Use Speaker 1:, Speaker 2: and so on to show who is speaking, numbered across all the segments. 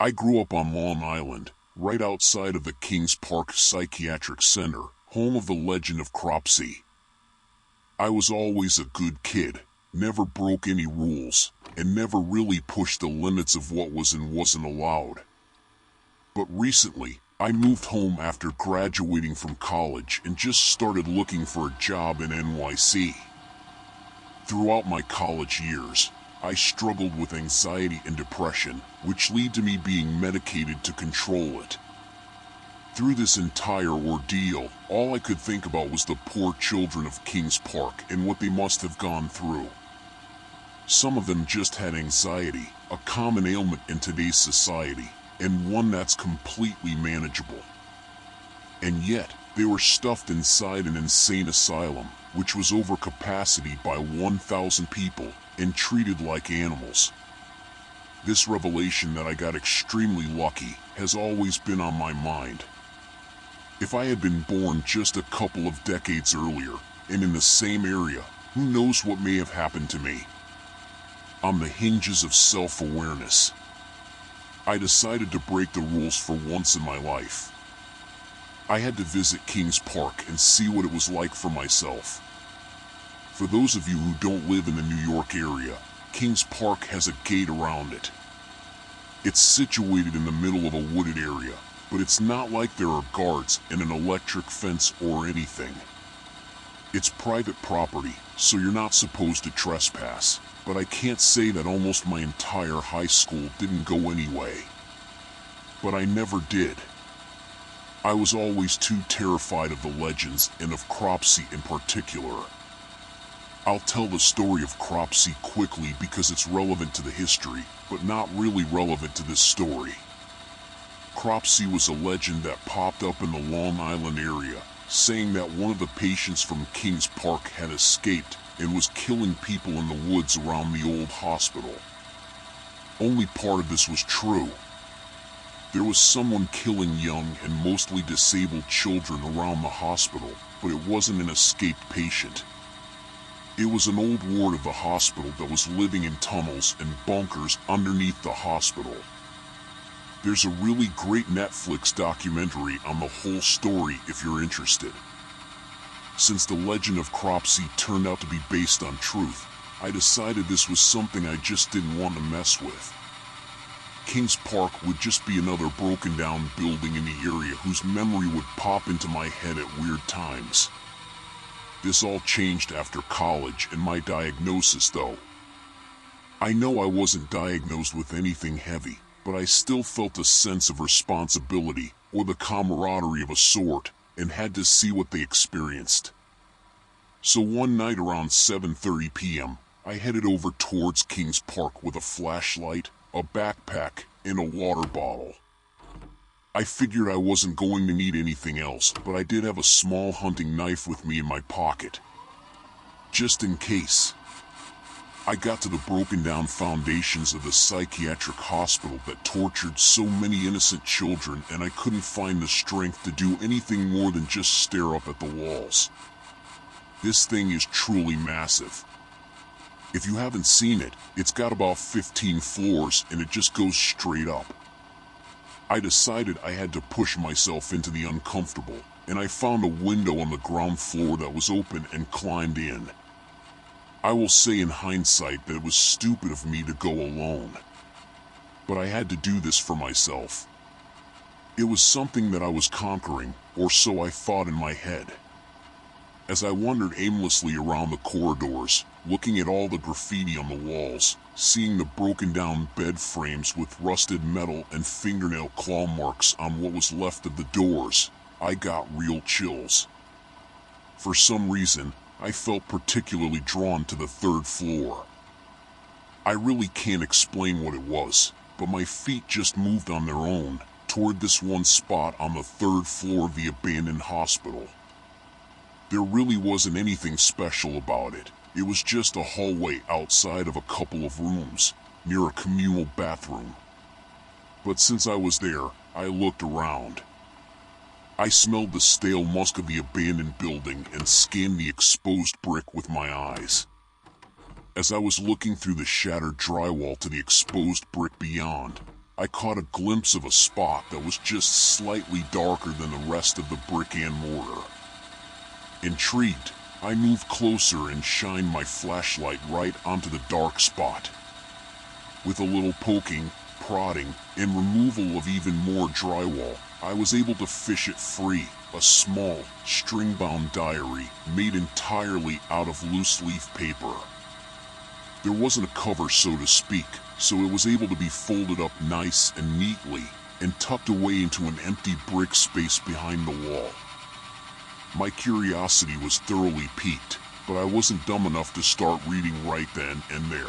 Speaker 1: I grew up on Long Island, right outside of the Kings Park Psychiatric Center, home of the legend of Cropsey. I was always a good kid, never broke any rules, and never really pushed the limits of what was and wasn't allowed. But recently, I moved home after graduating from college and just started looking for a job in NYC. Throughout my college years, I struggled with anxiety and depression, which led to me being medicated to control it. Through this entire ordeal, all I could think about was the poor children of Kings Park and what they must have gone through. Some of them just had anxiety, a common ailment in today's society, and one that's completely manageable. And yet, they were stuffed inside an insane asylum, which was over capacity by 1,000 people, and treated like animals. This revelation that I got extremely lucky has always been on my mind. If I had been born just a couple of decades earlier, and in the same area, who knows what may have happened to me. On the hinges of self-awareness, I decided to break the rules for once in my life. I had to visit Kings Park and see what it was like for myself. For those of you who don't live in the New York area, Kings Park has a gate around it. It's situated in the middle of a wooded area, but it's not like there are guards and an electric fence or anything. It's private property, so you're not supposed to trespass, but I can't say that almost my entire high school didn't go anyway. But I never did. I was always too terrified of the legends and of Cropsey in particular. I'll tell the story of Cropsey quickly because it's relevant to the history, but not really relevant to this story. Cropsey was a legend that popped up in the Long Island area, saying that one of the patients from Kings Park had escaped and was killing people in the woods around the old hospital. Only part of this was true. There was someone killing young and mostly disabled children around the hospital, but it wasn't an escaped patient. It was an old ward of the hospital that was living in tunnels and bunkers underneath the hospital. There's a really great Netflix documentary on the whole story if you're interested. Since the legend of Cropsey turned out to be based on truth, I decided this was something I just didn't want to mess with. Kings Park would just be another broken down building in the area whose memory would pop into my head at weird times. This all changed after college and my diagnosis though. I know I wasn't diagnosed with anything heavy, but I still felt a sense of responsibility, or the camaraderie of a sort, and had to see what they experienced. So one night around 7:30 p.m., I headed over towards Kings Park with a flashlight, a backpack, and a water bottle. I figured I wasn't going to need anything else, but I did have a small hunting knife with me in my pocket, just in case. I got to the broken down foundations of the psychiatric hospital that tortured so many innocent children, and I couldn't find the strength to do anything more than just stare up at the walls. This thing is truly massive. If you haven't seen it, it's got about 15 floors and it just goes straight up. I decided I had to push myself into the uncomfortable, and I found a window on the ground floor that was open and climbed in. I will say in hindsight that it was stupid of me to go alone. But I had to do this for myself. It was something that I was conquering, or so I thought in my head. As I wandered aimlessly around the corridors, looking at all the graffiti on the walls, seeing the broken down bed frames with rusted metal and fingernail claw marks on what was left of the doors, I got real chills. For some reason, I felt particularly drawn to the 3rd floor. I really can't explain what it was, but my feet just moved on their own toward this one spot on the 3rd floor of the abandoned hospital. There really wasn't anything special about it. It was just a hallway outside of a couple of rooms, near a communal bathroom. But since I was there, I looked around. I smelled the stale musk of the abandoned building and scanned the exposed brick with my eyes. As I was looking through the shattered drywall to the exposed brick beyond, I caught a glimpse of a spot that was just slightly darker than the rest of the brick and mortar. Intrigued, I moved closer and shined my flashlight right onto the dark spot. With a little poking, prodding, and removal of even more drywall, I was able to fish it free, a small, string-bound diary made entirely out of loose-leaf paper. There wasn't a cover, so to speak, so it was able to be folded up nice and neatly and tucked away into an empty brick space behind the wall. My curiosity was thoroughly piqued, but I wasn't dumb enough to start reading right then and there.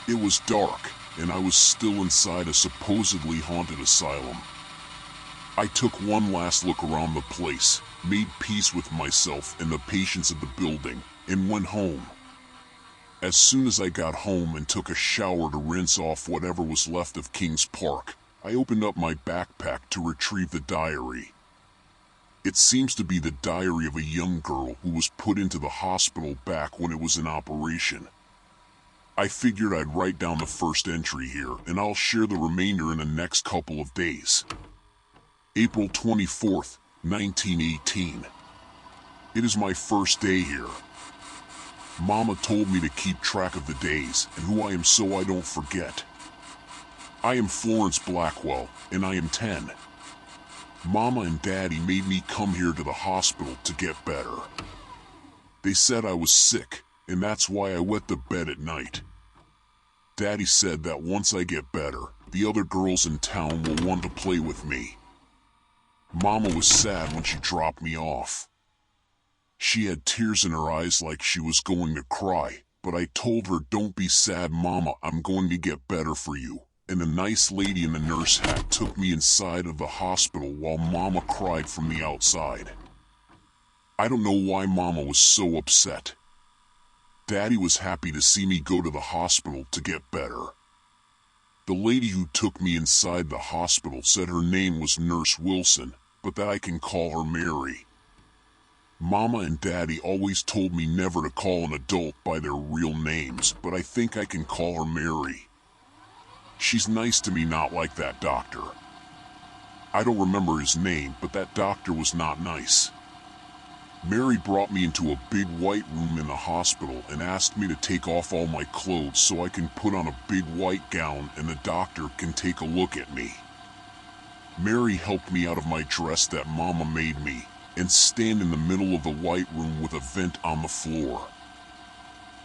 Speaker 1: It was dark, and I was still inside a supposedly haunted asylum. I took one last look around the place, made peace with myself and the patience of the building, and went home. As soon as I got home and took a shower to rinse off whatever was left of Kings Park, I opened up my backpack to retrieve the diary. It seems to be the diary of a young girl who was put into the hospital back when it was in operation. I figured I'd write down the first entry here, and I'll share the remainder in the next couple of days. April 24th, 1918. It is my first day here. Mama told me to keep track of the days and who I am so I don't forget. I am Florence Blackwell, and I am 10. Mama and Daddy made me come here to the hospital to get better. They said I was sick, and that's why I wet the bed at night. Daddy said that once I get better, the other girls in town will want to play with me. Mama was sad when she dropped me off. She had tears in her eyes like she was going to cry, but I told her, "Don't be sad, Mama, I'm going to get better for you." And the nice lady in the nurse hat took me inside of the hospital while Mama cried from the outside. I don't know why Mama was so upset. Daddy was happy to see me go to the hospital to get better. The lady who took me inside the hospital said her name was Nurse Wilson, but that I can call her Mary. Mama and Daddy always told me never to call an adult by their real names, but I think I can call her Mary. She's nice to me, not like that doctor. I don't remember his name, but that doctor was not nice. Mary brought me into a big white room in the hospital and asked me to take off all my clothes so I can put on a big white gown and the doctor can take a look at me. Mary helped me out of my dress that Mama made me and stand in the middle of the white room with a vent on the floor.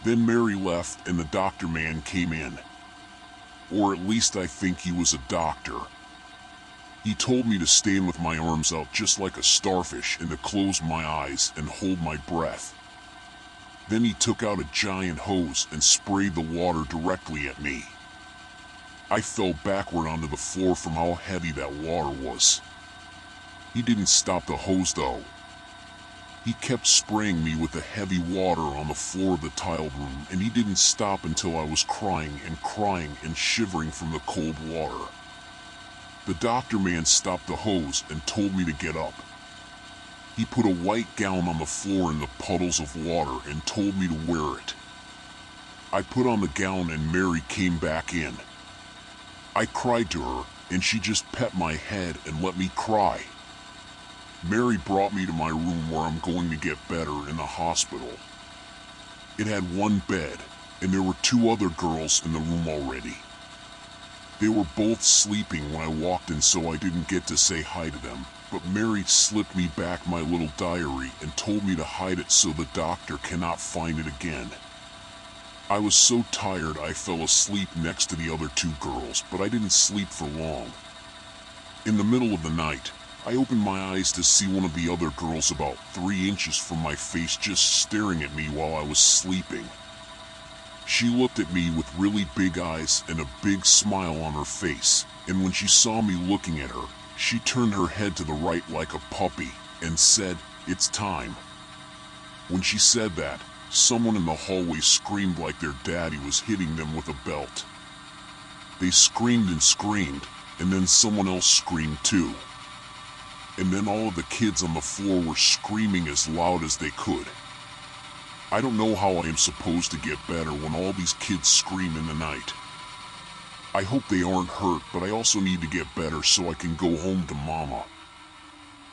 Speaker 1: Then Mary left and the doctor man came in. Or at least I think he was a doctor. He told me to stand with my arms out just like a starfish and to close my eyes and hold my breath. Then he took out a giant hose and sprayed the water directly at me. I fell backward onto the floor from how heavy that water was. He didn't stop the hose though. He kept spraying me with the heavy water on the floor of the tiled room, and he didn't stop until I was crying and shivering from the cold water. The doctor man stopped the hose and told me to get up. He put a white gown on the floor in the puddles of water and told me to wear it. I put on the gown and Mary came back in. I cried to her, and she just pet my head and let me cry. Mary brought me to my room where I'm going to get better in the hospital. It had one bed, and there were two other girls in the room already. They were both sleeping when I walked in, so I didn't get to say hi to them, but Mary slipped me back my little diary and told me to hide it so the doctor cannot find it again. I was so tired I fell asleep next to the other two girls, but I didn't sleep for long. In the middle of the night, I opened my eyes to see one of the other girls about 3 inches from my face just staring at me while I was sleeping. She looked at me with really big eyes and a big smile on her face, and when she saw me looking at her, she turned her head to the right like a puppy and said, "It's time." When she said that, someone in the hallway screamed like their daddy was hitting them with a belt. They screamed, and then someone else screamed too. And then all of the kids on the floor were screaming as loud as they could. I don't know how I am supposed to get better when all these kids scream in the night. I hope they aren't hurt, but I also need to get better so I can go home to Mama.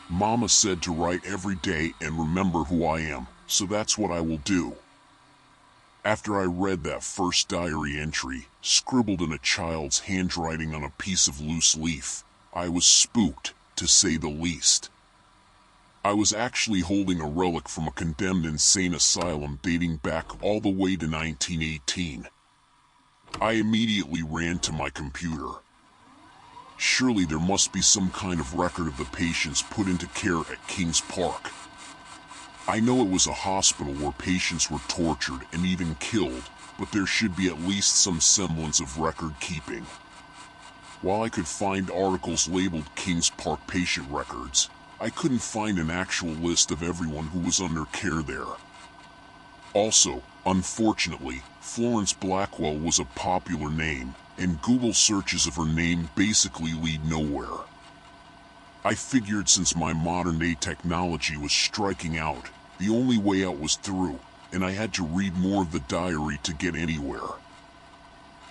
Speaker 1: Mama said to write every day and remember who I am, so that's what I will do. After I read that first diary entry, scribbled in a child's handwriting on a piece of loose leaf, I was spooked, to say the least. I was actually holding a relic from a condemned insane asylum dating back all the way to 1918. I immediately ran to my computer. Surely there must be some kind of record of the patients put into care at Kings Park. I know it was a hospital where patients were tortured and even killed, but there should be at least some semblance of record keeping. While I could find articles labeled Kings Park patient records, I couldn't find an actual list of everyone who was under care there. Also, unfortunately, Florence Blackwell was a popular name, and Google searches of her name basically lead nowhere. I figured since my modern-day technology was striking out, the only way out was through, and I had to read more of the diary to get anywhere.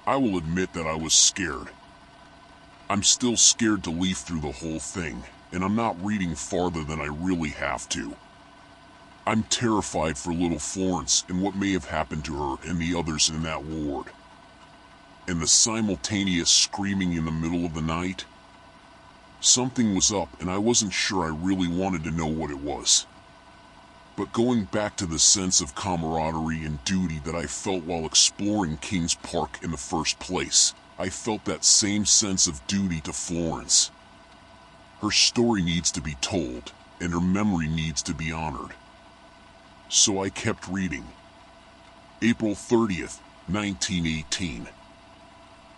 Speaker 1: I will admit that I was scared. I'm still scared to leaf through the whole thing, and I'm not reading farther than I really have to. I'm terrified for little Florence and what may have happened to her and the others in that ward. And the simultaneous screaming in the middle of the night? Something was up and I wasn't sure I really wanted to know what it was. But going back to the sense of camaraderie and duty that I felt while exploring Kings Park in the first place, I felt that same sense of duty to Florence. Her story needs to be told, and her memory needs to be honored. So I kept reading. April 30th, 1918.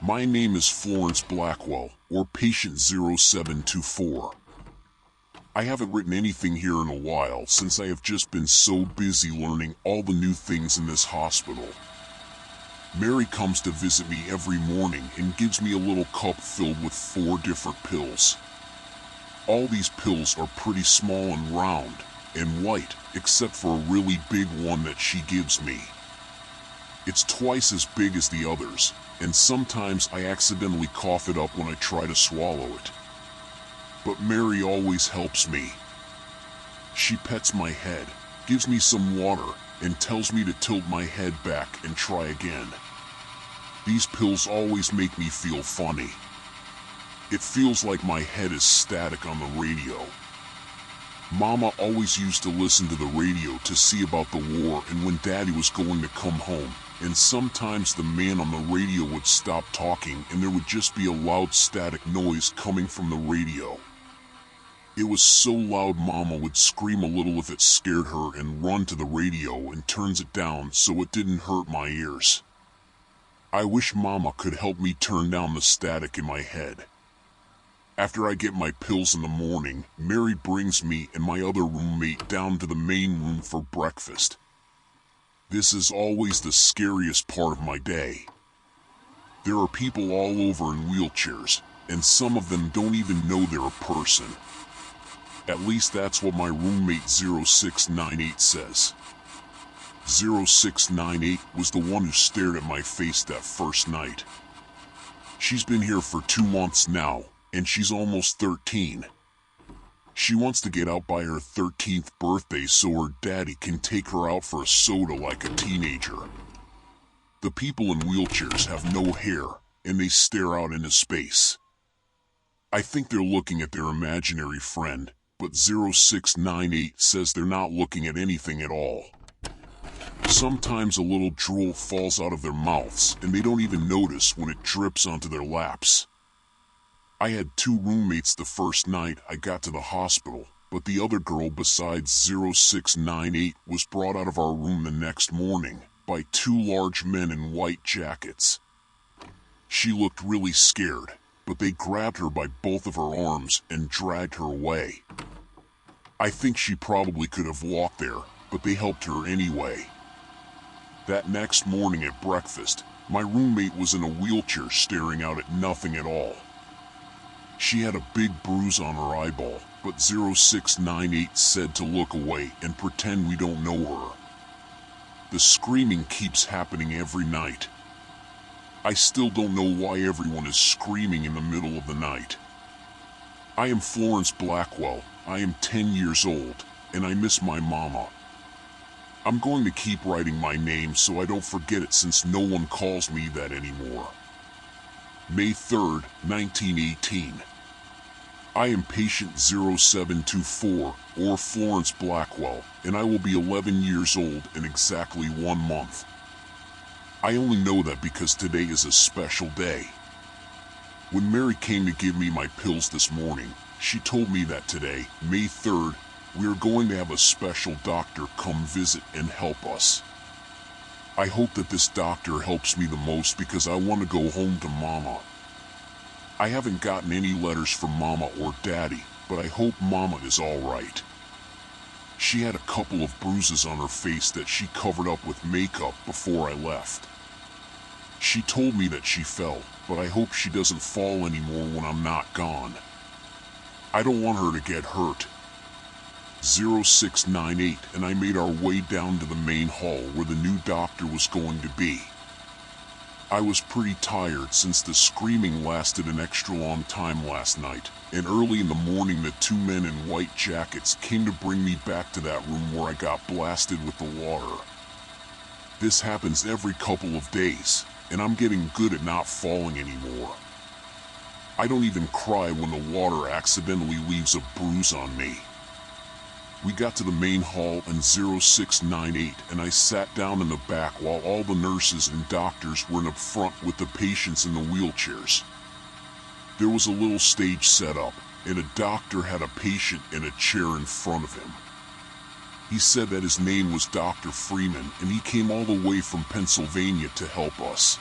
Speaker 1: My name is Florence Blackwell, or Patient 0724. I haven't written anything here in a while since I have just been so busy learning all the new things in this hospital. Mary comes to visit me every morning and gives me a little cup filled with 4 different pills. All these pills are pretty small and round and white, except for a really big one that she gives me. It's twice as big as the others, and sometimes I accidentally cough it up when I try to swallow it. But Mary always helps me. She pets my head, gives me some water, and tells me to tilt my head back and try again. These pills always make me feel funny. It feels like my head is static on the radio. Mama always used to listen to the radio to see about the war and when Daddy was going to come home, and sometimes the man on the radio would stop talking and there would just be a loud static noise coming from the radio. It was so loud Mama would scream a little if it scared her and run to the radio and turns it down so it didn't hurt my ears. I wish Mama could help me turn down the static in my head. After I get my pills in the morning, Mary brings me and my other roommate down to the main room for breakfast. This is always the scariest part of my day. There are people all over in wheelchairs, and some of them don't even know they're a person. At least that's what my roommate 0698 says. 0698 was the one who stared at my face that first night. She's been here for 2 months now, and she's almost 13. She wants to get out by her 13th birthday so her daddy can take her out for a soda like a teenager. The people in wheelchairs have no hair, and they stare out into space. I think they're looking at their imaginary friend, but 0698 says they're not looking at anything at all. Sometimes a little drool falls out of their mouths, and they don't even notice when it drips onto their laps. I had 2 roommates the first night I got to the hospital, but the other girl besides 0698 was brought out of our room the next morning by 2 large men in white jackets. She looked really scared, but they grabbed her by both of her arms and dragged her away. I think she probably could have walked there, but they helped her anyway. That next morning at breakfast, my roommate was in a wheelchair staring out at nothing at all. She had a big bruise on her eyeball, but 0698 said to look away and pretend we don't know her. The screaming keeps happening every night. I still don't know why everyone is screaming in the middle of the night. I am Florence Blackwell. I am 10 years old, and I miss my mama. I'm going to keep writing my name so I don't forget it since no one calls me that anymore. May 3rd, 1918. I am patient 0724, or Florence Blackwell, and I will be 11 years old in exactly 1 month. I only know that because today is a special day. When Mary came to give me my pills this morning, she told me that today, May 3rd, we are going to have a special doctor come visit and help us. I hope that this doctor helps me the most because I want to go home to Mama. I haven't gotten any letters from Mama or Daddy, but I hope Mama is alright. She had a couple of bruises on her face that she covered up with makeup before I left. She told me that she fell, but I hope she doesn't fall anymore when I'm not gone. I don't want her to get hurt. 0698 and I made our way down to the main hall where the new doctor was going to be. I was pretty tired since the screaming lasted an extra long time last night, and early in the morning the 2 men in white jackets came to bring me back to that room where I got blasted with the water. This happens every couple of days, and I'm getting good at not falling anymore. I don't even cry when the water accidentally leaves a bruise on me. We got to the main hall in 0698 and I sat down in the back while all the nurses and doctors were in up front with the patients in the wheelchairs. There was a little stage set up, and a doctor had a patient in a chair in front of him. He said that his name was Dr. Freeman and he came all the way from Pennsylvania to help us.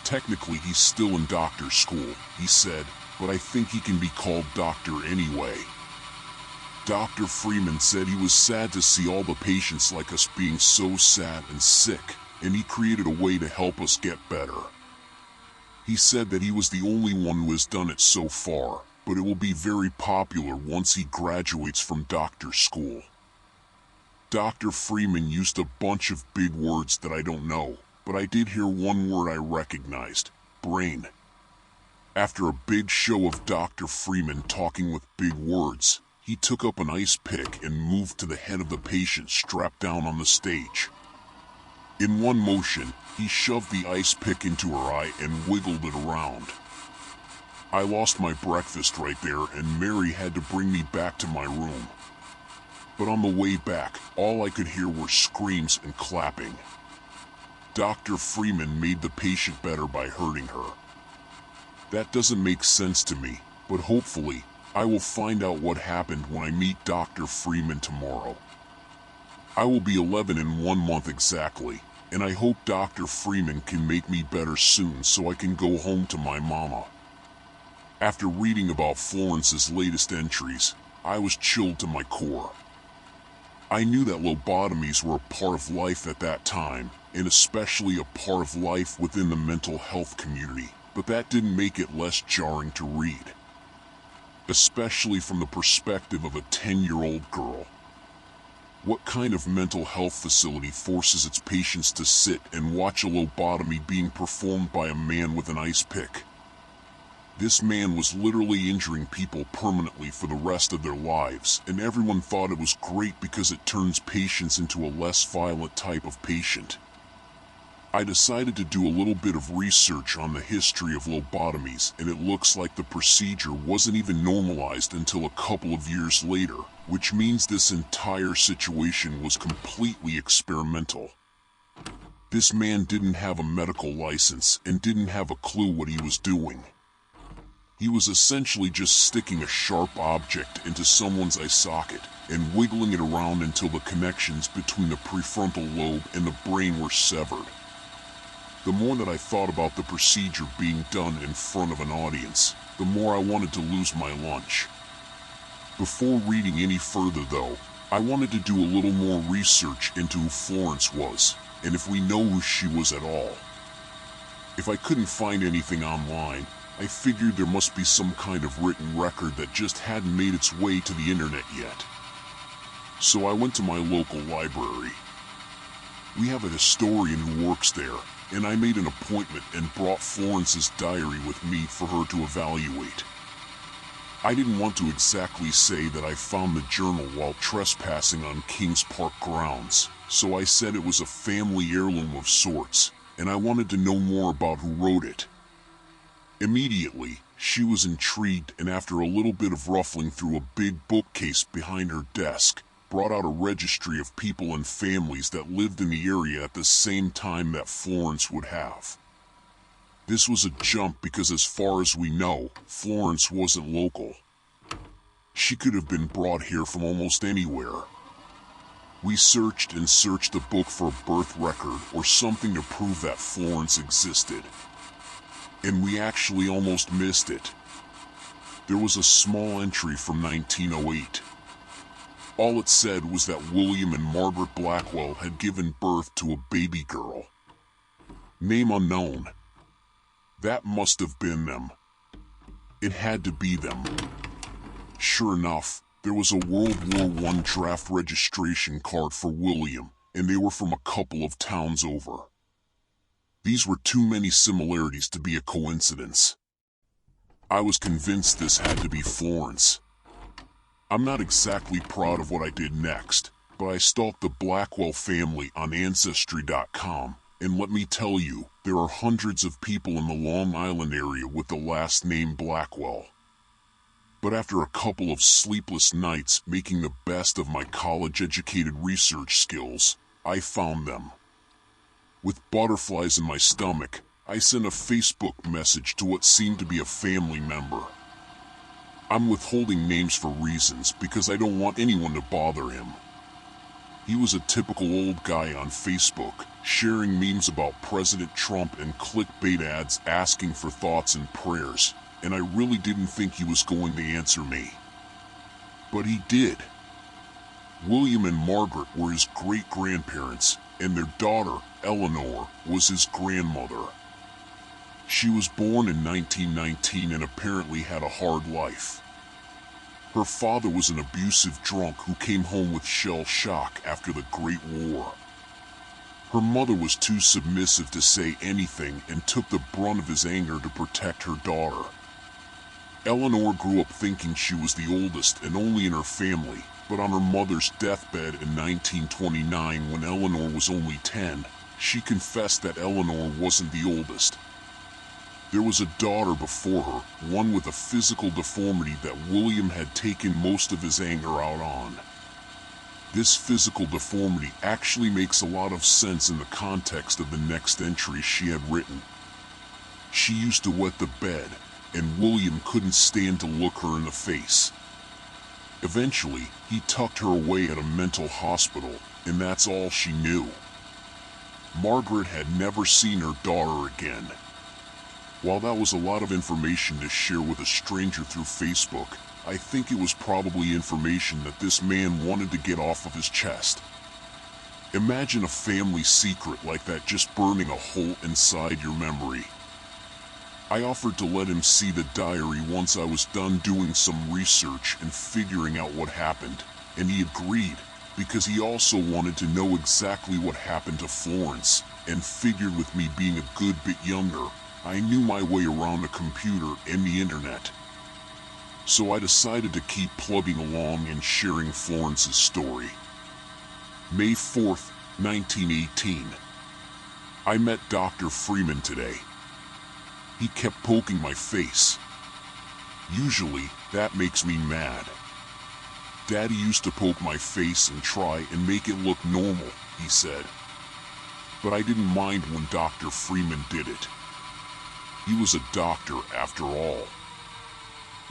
Speaker 1: Technically he's still in doctor school, he said, but I think he can be called doctor anyway. Dr. Freeman said he was sad to see all the patients like us being so sad and sick, and he created a way to help us get better. He said that he was the only one who has done it so far, but it will be very popular once he graduates from doctor school. Dr. Freeman used a bunch of big words that I don't know, but I did hear one word I recognized: brain. After a big show of Dr. Freeman talking with big words, he took up an ice pick and moved to the head of the patient strapped down on the stage. In one motion, he shoved the ice pick into her eye and wiggled it around. I lost my breakfast right there and Mary had to bring me back to my room. But on the way back, all I could hear were screams and clapping. Dr. Freeman made the patient better by hurting her. That doesn't make sense to me, but hopefully, I will find out what happened when I meet Dr. Freeman tomorrow. I will be 11 in 1 month exactly, and I hope Dr. Freeman can make me better soon so I can go home to my mama. After reading about Florence's latest entries, I was chilled to my core. I knew that lobotomies were a part of life at that time, and especially a part of life within the mental health community, but that didn't make it less jarring to read. Especially from the perspective of a 10-year-old girl. What kind of mental health facility forces its patients to sit and watch a lobotomy being performed by a man with an ice pick? This man was literally injuring people permanently for the rest of their lives, and everyone thought it was great because it turns patients into a less violent type of patient. I decided to do a little bit of research on the history of lobotomies, and it looks like the procedure wasn't even normalized until a couple of years later, which means this entire situation was completely experimental. This man didn't have a medical license and didn't have a clue what he was doing. He was essentially just sticking a sharp object into someone's eye socket and wiggling it around until the connections between the prefrontal lobe and the brain were severed. The more that I thought about the procedure being done in front of an audience, the more I wanted to lose my lunch. Before reading any further though, I wanted to do a little more research into who Florence was, and if we know who she was at all. If I couldn't find anything online, I figured there must be some kind of written record that just hadn't made its way to the internet yet. So I went to my local library. We have a historian who works there, and I made an appointment and brought Florence's diary with me for her to evaluate. I didn't want to exactly say that I found the journal while trespassing on Kings Park grounds, so I said it was a family heirloom of sorts, and I wanted to know more about who wrote it. Immediately, she was intrigued, and after a little bit of ruffling through a big bookcase behind her desk, brought out a registry of people and families that lived in the area at the same time that Florence would have. This was a jump because as far as we know, Florence wasn't local. She could have been brought here from almost anywhere. We searched and searched the book for a birth record or something to prove that Florence existed. And we actually almost missed it. There was a small entry from 1908. All it said was that William and Margaret Blackwell had given birth to a baby girl. Name unknown. That must have been them. It had to be them. Sure enough, there was a World War I draft registration card for William, and they were from a couple of towns over. These were too many similarities to be a coincidence. I was convinced this had to be Florence. I'm not exactly proud of what I did next, but I stalked the Blackwell family on Ancestry.com, and let me tell you, there are hundreds of people in the Long Island area with the last name Blackwell. But after a couple of sleepless nights making the best of my college-educated research skills, I found them. With butterflies in my stomach, I sent a Facebook message to what seemed to be a family member. I'm withholding names for reasons because I don't want anyone to bother him. He was a typical old guy on Facebook, sharing memes about President Trump and clickbait ads asking for thoughts and prayers, and I really didn't think he was going to answer me. But he did. William and Margaret were his great-grandparents, and their daughter, Eleanor, was his grandmother. She was born in 1919 and apparently had a hard life. Her father was an abusive drunk who came home with shell shock after the Great War. Her mother was too submissive to say anything and took the brunt of his anger to protect her daughter. Eleanor grew up thinking she was the oldest and only in her family, but on her mother's deathbed in 1929, when Eleanor was only 10, she confessed that Eleanor wasn't the oldest. There was a daughter before her, one with a physical deformity that William had taken most of his anger out on. This physical deformity actually makes a lot of sense in the context of the next entry she had written. She used to wet the bed, and William couldn't stand to look her in the face. Eventually, he tucked her away at a mental hospital, and that's all she knew. Margaret had never seen her daughter again. While that was a lot of information to share with a stranger through Facebook, I think it was probably information that this man wanted to get off of his chest. Imagine a family secret like that just burning a hole inside your memory. I offered to let him see the diary once I was done doing some research and figuring out what happened, and he agreed, because he also wanted to know exactly what happened to Florence, and figured with me being a good bit younger, I knew my way around a computer and the internet. So I decided to keep plugging along and sharing Florence's story. May 4th, 1918. I met Dr. Freeman today. He kept poking my face. Usually, that makes me mad. Daddy used to poke my face and try and make it look normal, he said. But I didn't mind when Dr. Freeman did it. He was a doctor after all.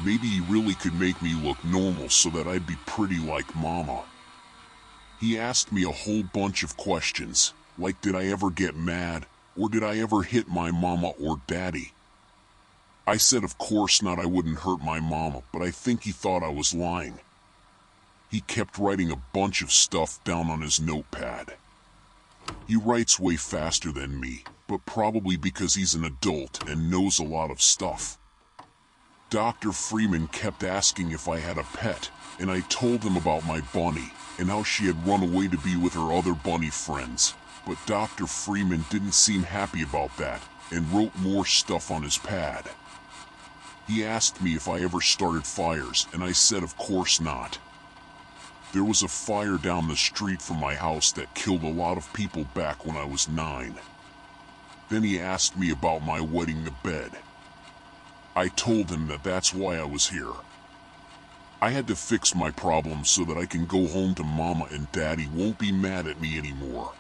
Speaker 1: Maybe he really could make me look normal so that I'd be pretty like Mama. He asked me a whole bunch of questions, like did I ever get mad, or did I ever hit my mama or daddy? I said of course not, I wouldn't hurt my mama, but I think he thought I was lying. He kept writing a bunch of stuff down on his notepad. He writes way faster than me, but probably because he's an adult and knows a lot of stuff. Dr. Freeman kept asking if I had a pet, and I told him about my bunny and how she had run away to be with her other bunny friends. But Dr. Freeman didn't seem happy about that and wrote more stuff on his pad. He asked me if I ever started fires, and I said of course not. There was a fire down the street from my house that killed a lot of people back when I was 9. Then he asked me about my wetting the bed. I told him that that's why I was here. I had to fix my problem so that I can go home to Mama and Daddy won't be mad at me anymore.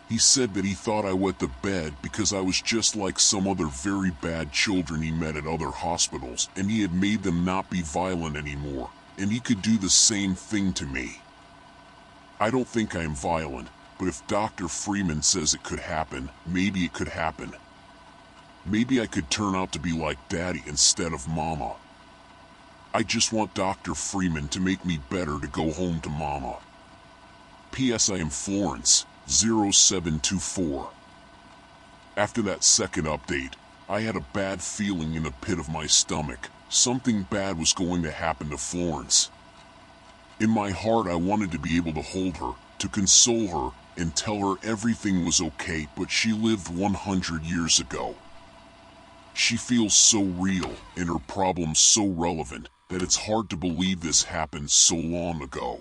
Speaker 1: He said that he thought I wet the bed because I was just like some other very bad children he met at other hospitals, and he had made them not be violent anymore, and he could do the same thing to me. I don't think I am violent, but if Dr. Freeman says it could happen, maybe it could happen. Maybe I could turn out to be like Daddy instead of Mama. I just want Dr. Freeman to make me better to go home to Mama. P.S. I am Florence, 0724. After that second update, I had a bad feeling in the pit of my stomach. Something bad was going to happen to Florence. In my heart, I wanted to be able to hold her, to console her, and tell her everything was okay, but she lived 100 years ago. She feels so real, and her problems so relevant, that it's hard to believe this happened so long ago.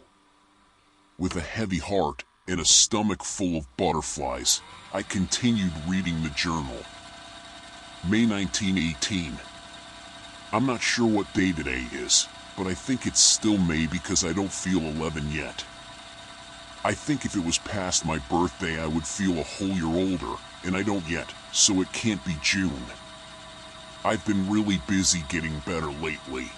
Speaker 1: With a heavy heart and a stomach full of butterflies, I continued reading the journal. May 1918. I'm not sure what day today is, but I think it's still May because I don't feel 11 yet. I think if it was past my birthday I would feel a whole year older, and I don't yet, so it can't be June. I've been really busy getting better lately.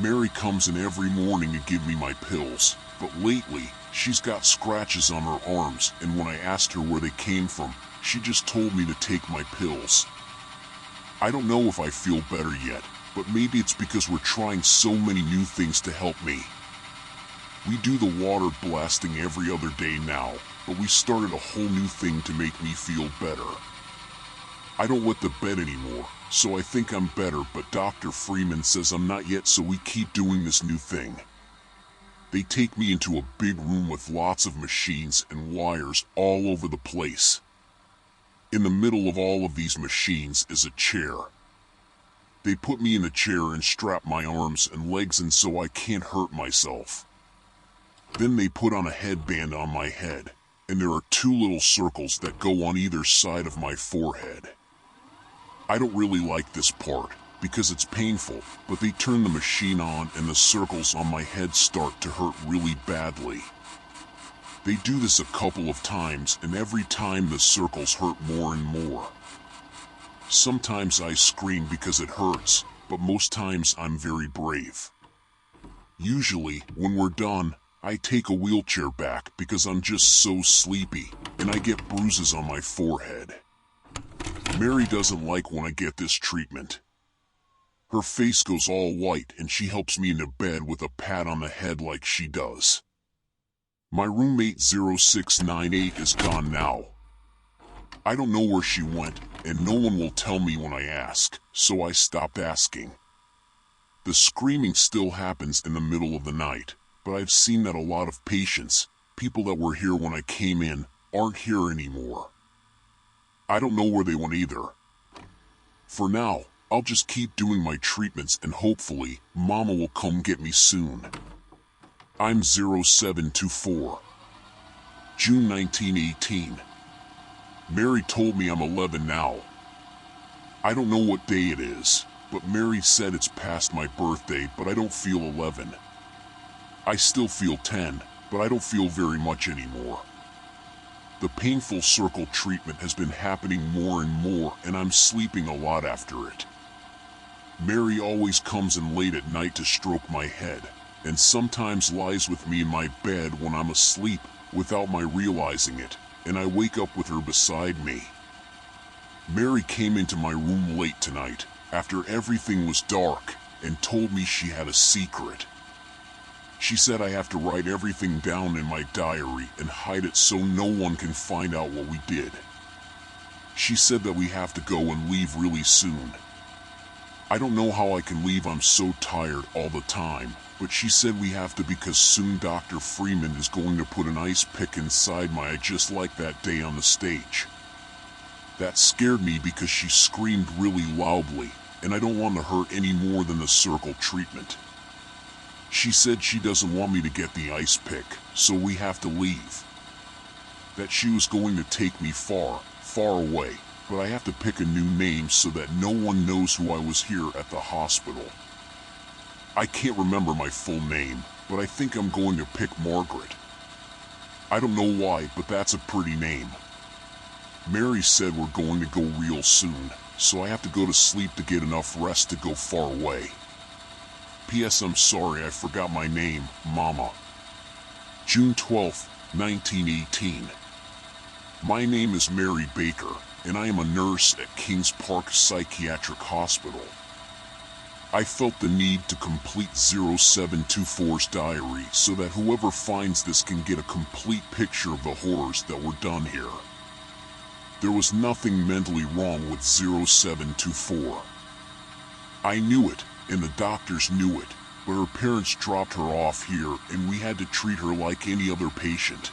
Speaker 1: Mary comes in every morning to give me my pills, but lately, she's got scratches on her arms, and when I asked her where they came from, she just told me to take my pills. I don't know if I feel better yet, but maybe it's because we're trying so many new things to help me. We do the water blasting every other day now, but we started a whole new thing to make me feel better. I don't wet the bed anymore, so I think I'm better, but Dr. Freeman says I'm not yet, so we keep doing this new thing. They take me into a big room with lots of machines and wires all over the place. In the middle of all of these machines is a chair. They put me in a chair and strap my arms and legs in so I can't hurt myself. Then they put on a headband on my head, and there are 2 little circles that go on either side of my forehead. I don't really like this part, because it's painful, but they turn the machine on and the circles on my head start to hurt really badly. They do this a couple of times, and every time the circles hurt more and more. Sometimes I scream because it hurts, but most times I'm very brave. Usually, when we're done, I take a wheelchair back because I'm just so sleepy, and I get bruises on my forehead. Mary doesn't like when I get this treatment. Her face goes all white and she helps me into bed with a pat on the head like she does. My roommate 0698 is gone now. I don't know where she went, and no one will tell me when I ask, so I stopped asking. The screaming still happens in the middle of the night, but I've seen that a lot of patients, people that were here when I came in, aren't here anymore. I don't know where they went either. For now, I'll just keep doing my treatments and hopefully, Mama will come get me soon. I'm 0724. June 1918. Mary told me I'm 11 now. I don't know what day it is, but Mary said it's past my birthday, but I don't feel 11. I still feel 10, but I don't feel very much anymore. The painful circle treatment has been happening more and more, and I'm sleeping a lot after it. Mary always comes in late at night to stroke my head, and sometimes lies with me in my bed when I'm asleep without my realizing it, and I wake up with her beside me. Mary came into my room late tonight, after everything was dark, and told me she had a secret. She said I have to write everything down in my diary and hide it so no one can find out what we did. She said that we have to go and leave really soon. I don't know how I can leave, I'm so tired all the time, but she said we have to because soon Dr. Freeman is going to put an ice pick inside my eye just like that day on the stage. That scared me because she screamed really loudly, and I don't want to hurt any more than the circle treatment. She said she doesn't want me to get the ice pick, so we have to leave. That she was going to take me far, far away, but I have to pick a new name so that no one knows who I was here at the hospital. I can't remember my full name, but I think I'm going to pick Margaret. I don't know why, but that's a pretty name. Mary said we're going to go real soon, so I have to go to sleep to get enough rest to go far away. P.S. I'm sorry I forgot my name, Mama. June 12th, 1918. My name is Mary Baker, and I am a nurse at Kings Park Psychiatric Hospital. I felt the need to complete 0724's diary so that whoever finds this can get a complete picture of the horrors that were done here. There was nothing mentally wrong with 0724. I knew it, and the doctors knew it, but her parents dropped her off here and we had to treat her like any other patient.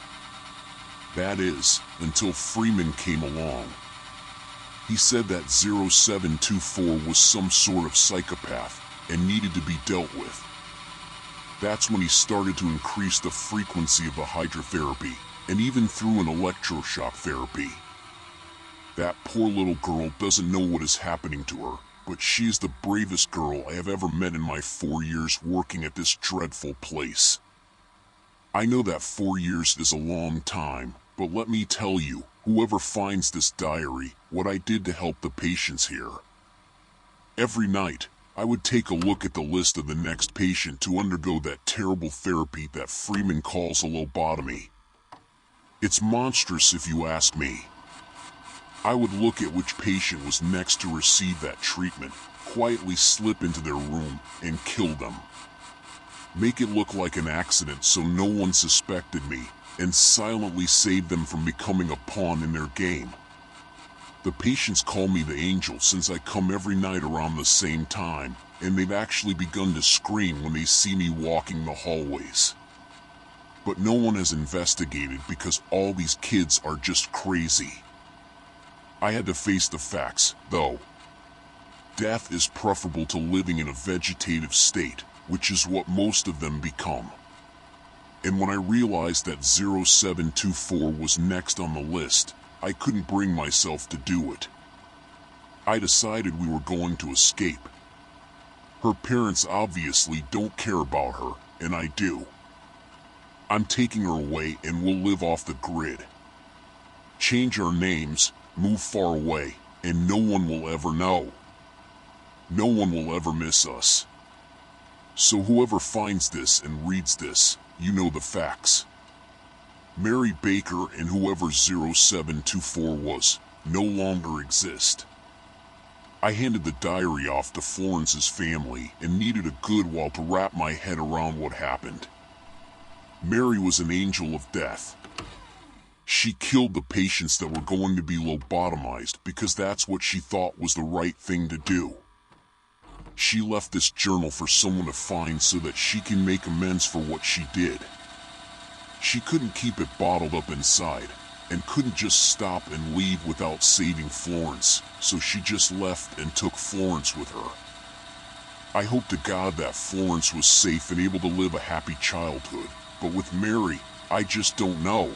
Speaker 1: That is, until Freeman came along. He said that 0724 was some sort of psychopath and needed to be dealt with. That's when he started to increase the frequency of the hydrotherapy and even threw an electroshock therapy. That poor little girl doesn't know what is happening to her, but she is the bravest girl I have ever met in my 4 years working at this dreadful place. I know that 4 years is a long time, but let me tell you, whoever finds this diary, what I did to help the patients here. Every night, I would take a look at the list of the next patient to undergo that terrible therapy that Freeman calls a lobotomy. It's monstrous if you ask me. I would look at which patient was next to receive that treatment, quietly slip into their room, and kill them. Make it look like an accident so no one suspected me, and silently save them from becoming a pawn in their game. The patients call me the angel since I come every night around the same time, and they've actually begun to scream when they see me walking the hallways. But no one has investigated because all these kids are just crazy. I had to face the facts, though. Death is preferable to living in a vegetative state, which is what most of them become. And when I realized that 0724 was next on the list, I couldn't bring myself to do it. I decided we were going to escape. Her parents obviously don't care about her, and I do. I'm taking her away and we'll live off the grid. Change our names, move far away, and no one will ever know. No one will ever miss us. So whoever finds this and reads this, you know the facts. Mary Baker and whoever 0724 was, no longer exist. I handed the diary off to Florence's family and needed a good while to wrap my head around what happened. Mary was an angel of death. She killed the patients that were going to be lobotomized because that's what she thought was the right thing to do. She left this journal for someone to find so that she can make amends for what she did. She couldn't keep it bottled up inside, and couldn't just stop and leave without saving Florence, so she just left and took Florence with her. I hope to God that Florence was safe and able to live a happy childhood, but with Mary, I just don't know.